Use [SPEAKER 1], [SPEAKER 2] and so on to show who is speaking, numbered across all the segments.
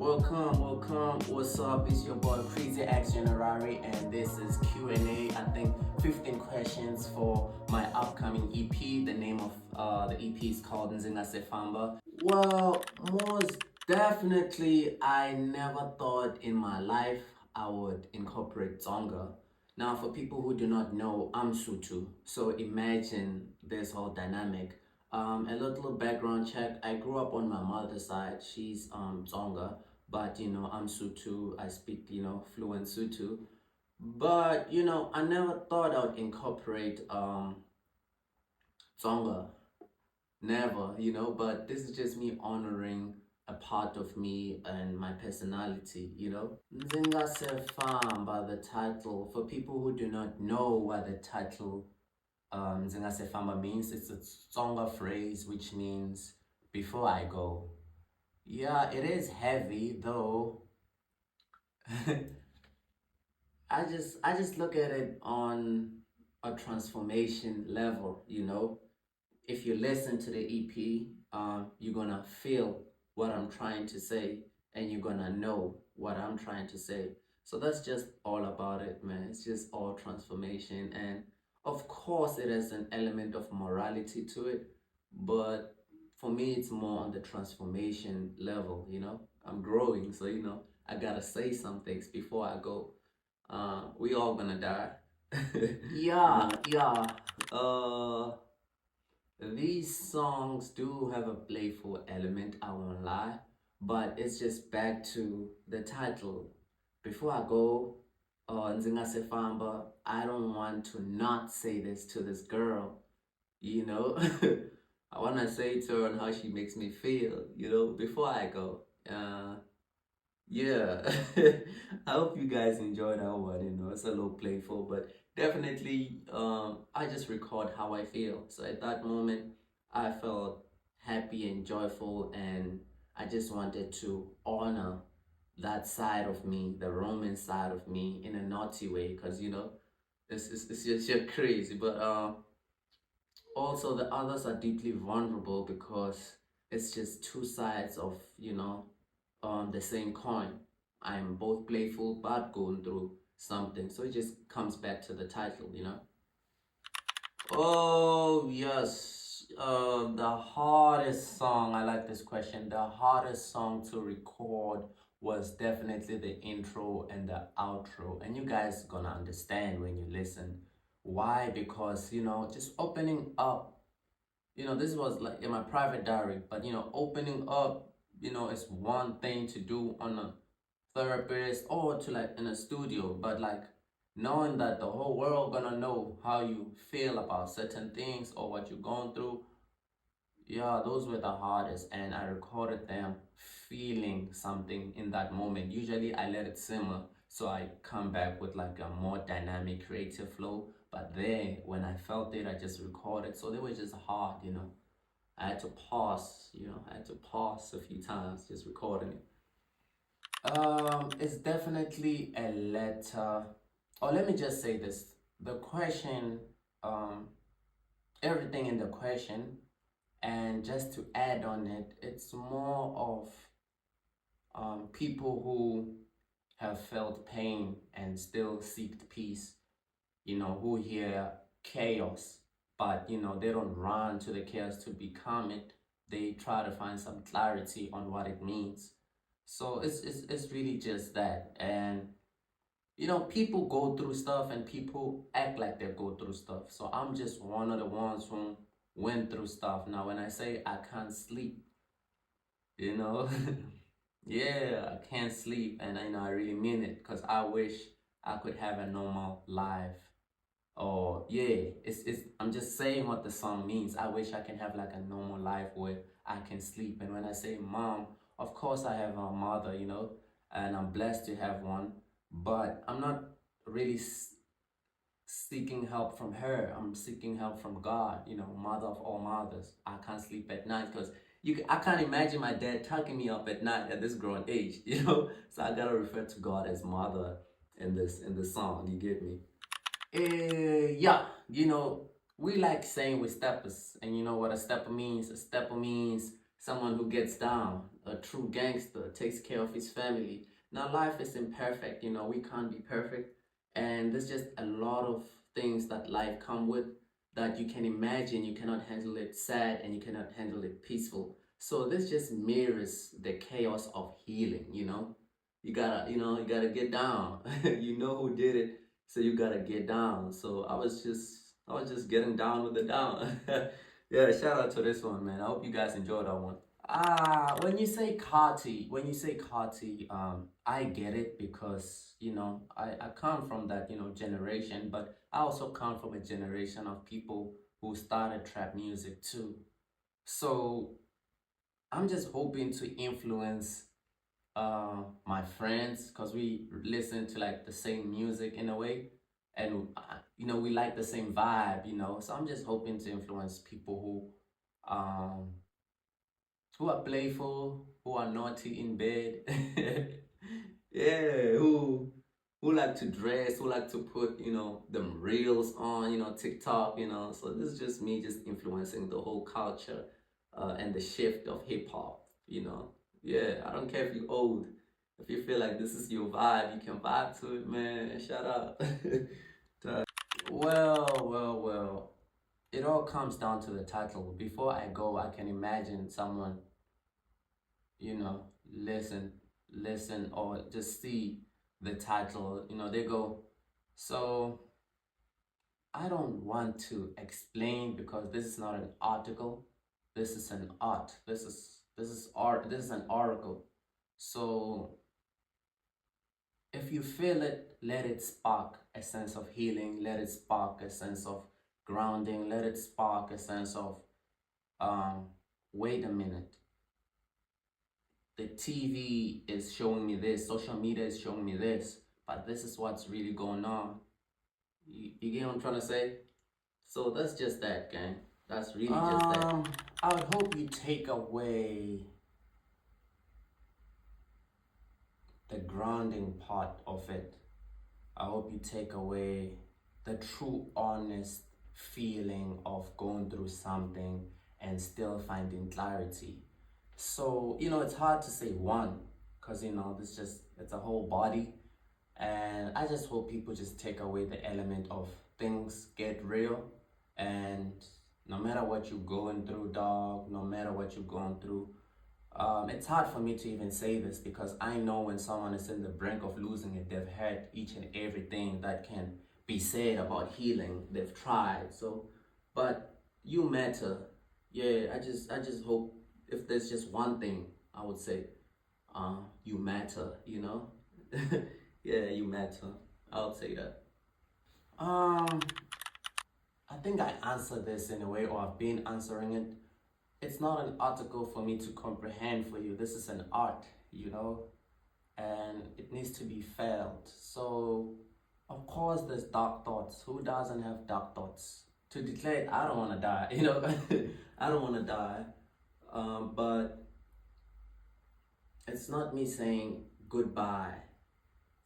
[SPEAKER 1] welcome. What's up? It's your boy Crazy X Generari, and this is Q&A. I think 15 questions for my upcoming EP. The name of the EP is called Nzinga Sefamba. Well, most definitely, I never thought in my life I would incorporate Tsonga. Now, for people who do not know, I'm Sutu. So imagine this whole dynamic. A little background check. I grew up on my mother's side. She's Tsonga, but I'm Sutu. I speak fluent Sutu. But I never thought I'd incorporate Tsonga. Never, but this is just me honoring a part of me and my personality. Nzinga Sefamba, the title. For people who do not know what the title Nzinga Sefamba means, it's a Tsonga phrase which means before I go. Yeah, it is heavy though. I just look at it on a transformation level. If you listen to the EP, you're gonna feel what I'm trying to say, and you're gonna know what I'm trying to say. So that's just all about it, man. It's just all transformation, and of course, it has an element of morality to it, but for me, it's more on the transformation level. I'm growing, so I gotta say some things before I go. We all gonna die. Yeah. Uh, these songs do have a playful element, I won't lie, but it's just back to the title. Before I go, Nzinga Sefamba, I don't want to not say this to this girl, you know? I want to say to her on how she makes me feel, before I go. Yeah, I hope you guys enjoyed that one. It's a little playful, but definitely, I just record how I feel. So at that moment, I felt happy and joyful, and I just wanted to honor that side of me, the Roman side of me, in a naughty way, because it's just crazy. But also the others are deeply vulnerable because it's just two sides of the same coin. I'm both playful but going through something, so it just comes back to the title. Oh yes, the hardest song, I like this question. The hardest song to record was definitely the intro and the outro, and you guys gonna understand when you listen why. Because just opening up, this was like in my private diary, but opening up, is one thing to do on a therapist or to like in a studio, but like knowing that the whole world gonna know how you feel about certain things or what you're going through, yeah, those were the hardest, and I recorded them feeling something in that moment. Usually I let it simmer, so I come back with like a more dynamic, creative flow. But there, when I felt it, I just recorded. So they were just hard. I had to pause a few times just recording it. It's definitely a letter. Or let me just say this. The question, everything in the question, and just to add on it, it's more of people who have felt pain and still seek peace, who hear chaos, but they don't run to the chaos to become it. They try to find some clarity on what it means. So it's really just that. And people go through stuff and people act like they go through stuff. So I'm just one of the ones who went through stuff. Now, when I say I can't sleep, you know, yeah, I can't sleep. And I really mean it, because I wish I could have a normal life. Or yeah, it's I'm just saying what the song means. I wish I can have like a normal life where I can sleep. And when I say mom, of course I have a mother, and I'm blessed to have one, but I'm not really seeking help from her. I'm seeking help from God, mother of all mothers. I can't sleep at night because I can't imagine my dad tucking me up at night at this grown age. So I gotta refer to God as mother in this song. You get me? Yeah, we like saying we're steppers, and you know what a stepper means? A stepper means someone who gets down, a true gangster, takes care of his family. Now, life is imperfect, we can't be perfect. And there's just a lot of things that life come with that you can imagine. You cannot handle it sad and you cannot handle it peaceful. So this just mirrors the chaos of healing, you gotta get down. You know who did it, so you gotta get down. So I was just getting down with the down. Yeah, shout out to this one, man. I hope you guys enjoyed that one. When you say Kati, I get it because I come from that generation, but I also come from a generation of people who started trap music too. So I'm just hoping to influence my friends because we listen to like the same music in a way, and we like the same vibe. So I'm just hoping to influence people who are playful, who are naughty in bed. Yeah, who like to dress, who like to put, them reels on, TikTok, So this is just me just influencing the whole culture and the shift of hip hop. Yeah, I don't care if you're old. If you feel like this is your vibe, you can vibe to it, man. Shut up. Well. It all comes down to the title. Before I go, I can imagine someone listen, listen, or just see the title, they go, so I don't want to explain because this is not an article. This is an art. This is art. This is an article. So if you feel it, let it spark a sense of healing. Let it spark a sense of grounding. Let it spark a sense of wait a minute, the TV is showing me this, social media is showing me this, but this is what's really going on. You get what I'm trying to say? So that's just that, gang. That's really just that. I would hope you take away the grounding part of it. I hope you take away the true, honest feeling of going through something and still finding clarity. So, it's hard to say one because, it's a whole body. And I just hope people just take away the element of things get real. And no matter what you're going through, dog, no matter what you're going through, it's hard for me to even say this because I know when someone is in the brink of losing it, they've had each and everything that can be said about healing. They've tried. So, but you matter. Yeah, I just hope if there's just one thing I would say, you matter. Yeah, you matter. I would say that. Um, I think I answered this in a way, or I've been answering it. It's not an article for me to comprehend for you. This is an art, and it needs to be felt. So, of course, there's dark thoughts. Who doesn't have dark thoughts? To declare, it, I don't want to die. I don't want to die. But it's not me saying goodbye.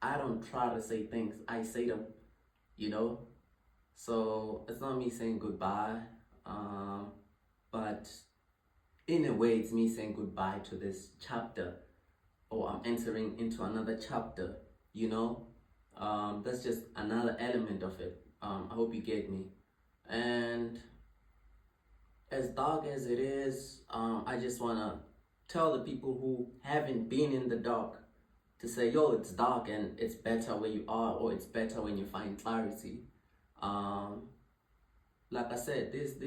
[SPEAKER 1] I don't try to say things. I say them. You know. So it's not me saying goodbye. But in a way, it's me saying goodbye to this chapter, or I'm entering into another chapter, you know? That's just another element of it. I hope you get me. And as dark as it is, I just want to tell the people who haven't been in the dark to say, yo, it's dark and it's better where you are, or it's better when you find clarity. Um, like I said, this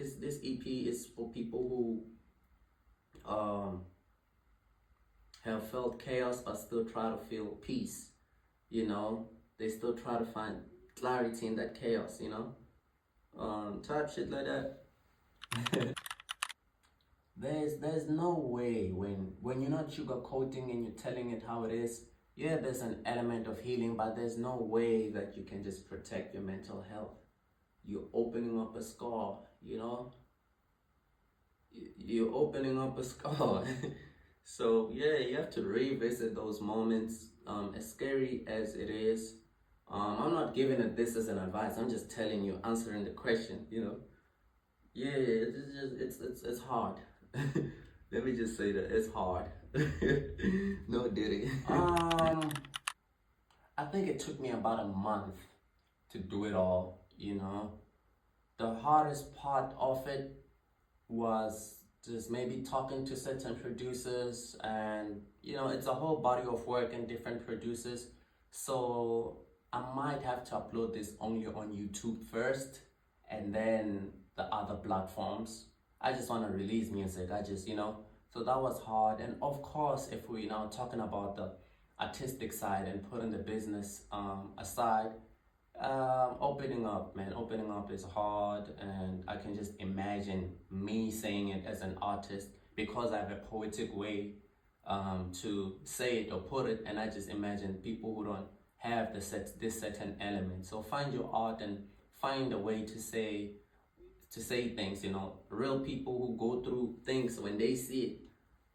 [SPEAKER 1] EP is for people who have felt chaos but still try to feel peace. They still try to find clarity in that chaos. Type shit like that. There's no way when you're not sugarcoating and you're telling it how it is. Yeah, there's an element of healing, but there's no way that you can just protect your mental health. You're opening up a scar, you're opening up a scar. So yeah, you have to revisit those moments, as scary as it is. I'm not giving it this as an advice. I'm just telling you, answering the question. Yeah, it's hard. Let me just say that it's hard. No, did it? I think it took me about a month to do it all, you know. The hardest part of it was just maybe talking to certain producers, and you know, it's a whole body of work and different producers. So I might have to upload this only on YouTube first and then the other platforms. I just want to release music. I just, you know, so that was hard. And of course, if we now talking about the artistic side and putting the business aside, opening up, man, opening up is hard, and I can just imagine me saying it as an artist because I have a poetic way to say it or put it, and I just imagine people who don't have this certain element. So find your art and find a way to say things. You know, real people who go through things, when they see it,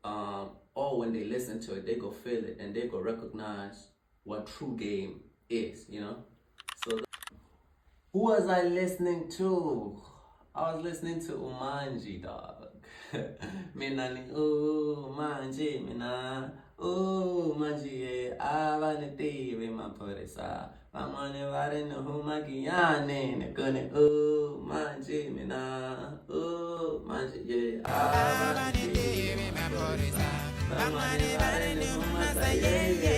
[SPEAKER 1] or when they listen to it, they go feel it and they go recognize what true game is. You know. So who was I listening to? I was listening to Umanji, dog. Mina ni Umanji, mina Umanji, avaniti we maporisa. Mamone vare no humagiane, ne kone Umanji, mina Umanji, avaniti we maporisa. Mamone vare no humagiane,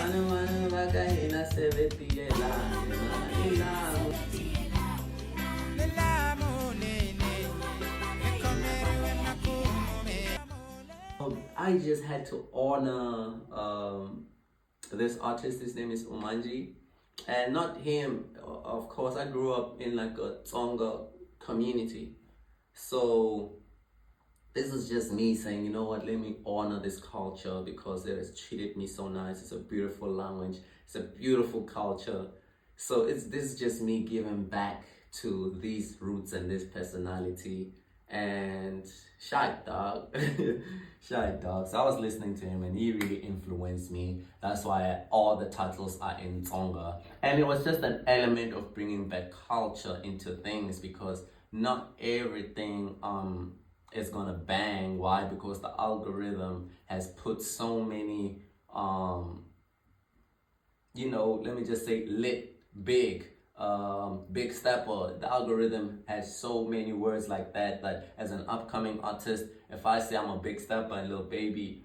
[SPEAKER 1] manu vagahina seveti la. I just had to honor this artist. His name is Umanji, and not him. Of course, I grew up in like a Tsonga community, so this is just me saying, you know what? Let me honor this culture because it has treated me so nice. It's a beautiful language. It's a beautiful culture. So this is just me giving back to these roots and this personality. And Shy Dog, Shy Dog. So I was listening to him and he really influenced me. That's why all the titles are in Tonga. And it was just an element of bringing back culture into things because not everything is gonna bang. Why? Because the algorithm has put so many you know, let me just say lit, big stepper. The algorithm has so many words like that as an upcoming artist, if I say I'm a big stepper and Lil Baby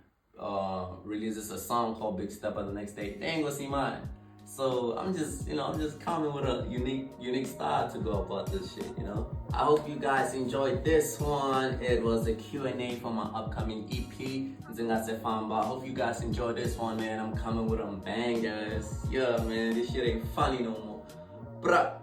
[SPEAKER 1] releases a song called Big Stepper the next day, they ain't gonna see mine. So I'm just, you know, I'm just coming with a unique style to go about this shit, you know. I hope you guys enjoyed this one. It was a Q&A for my upcoming EP. I hope you guys enjoyed this one, man. I'm coming with them bangers. Yeah, man, this shit ain't funny no more. Bruh.